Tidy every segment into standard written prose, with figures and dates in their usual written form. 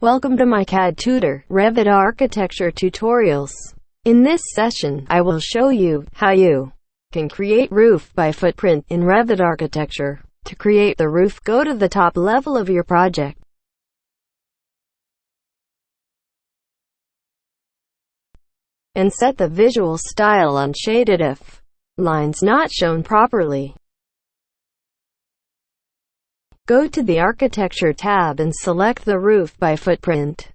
Welcome to my CAD Tutor, Revit Architecture Tutorials. In this session, I will show you how you can create roof by footprint in Revit Architecture. To create the roof, go to the top level of your project. And set the visual style on shaded if lines not shown properly. Go to the Architecture tab and select the roof by footprint.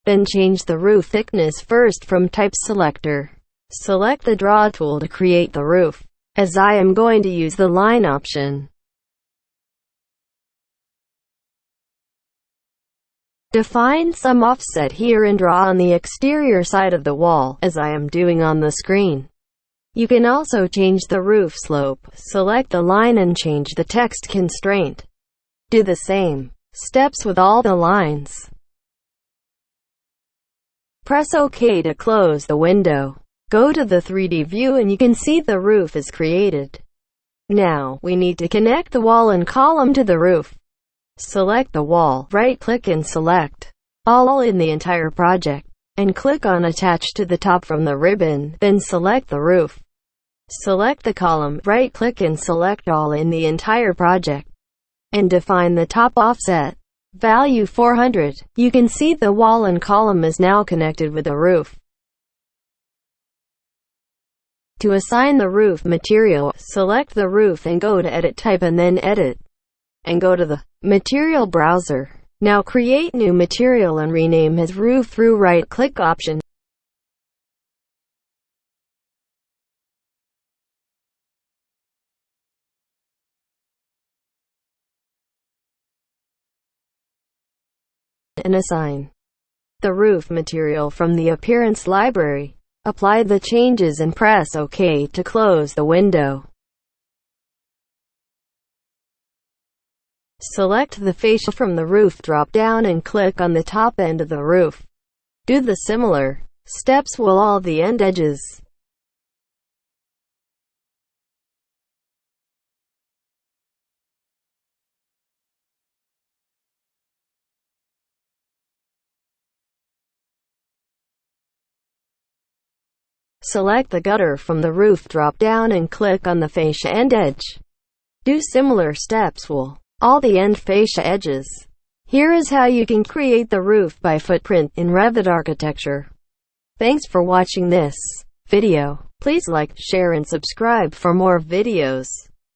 Then change the roof thickness first from Type Selector. Select the Draw tool to create the roof, as I am going to use the line option. Define some offset here and draw on the exterior side of the wall, as I am doing on the screen. You can also change the roof slope. Select the line and change the text constraint. Do the same steps with all the lines. Press OK to close the window. Go to the 3D view and you can see the roof is created. Now, we need to connect the wall and column to the roof. Select the wall, right-click and select All in the entire project, and click on Attach to the top from the ribbon, then select the roof. Select the column, right-click and select All in the entire project, and define the top offset value 400. You can see the wall and column is now connected with the roof. To assign the roof material, select the roof and go to Edit Type and then Edit, and go to the Material browser. Now create new material and rename as roof through right-click option. And assign the roof material from the Appearance library. Apply the changes and press OK to close the window. Select the fascia from the roof drop-down and click on the top end of the roof. Do the similar steps with all the end edges. Select the gutter from the roof drop-down and click on the fascia end edge. Do similar steps with all the end fascia edges. Here is how you can create the roof by footprint in Revit Architecture. Thanks for watching this video. Please like, share and subscribe for more videos.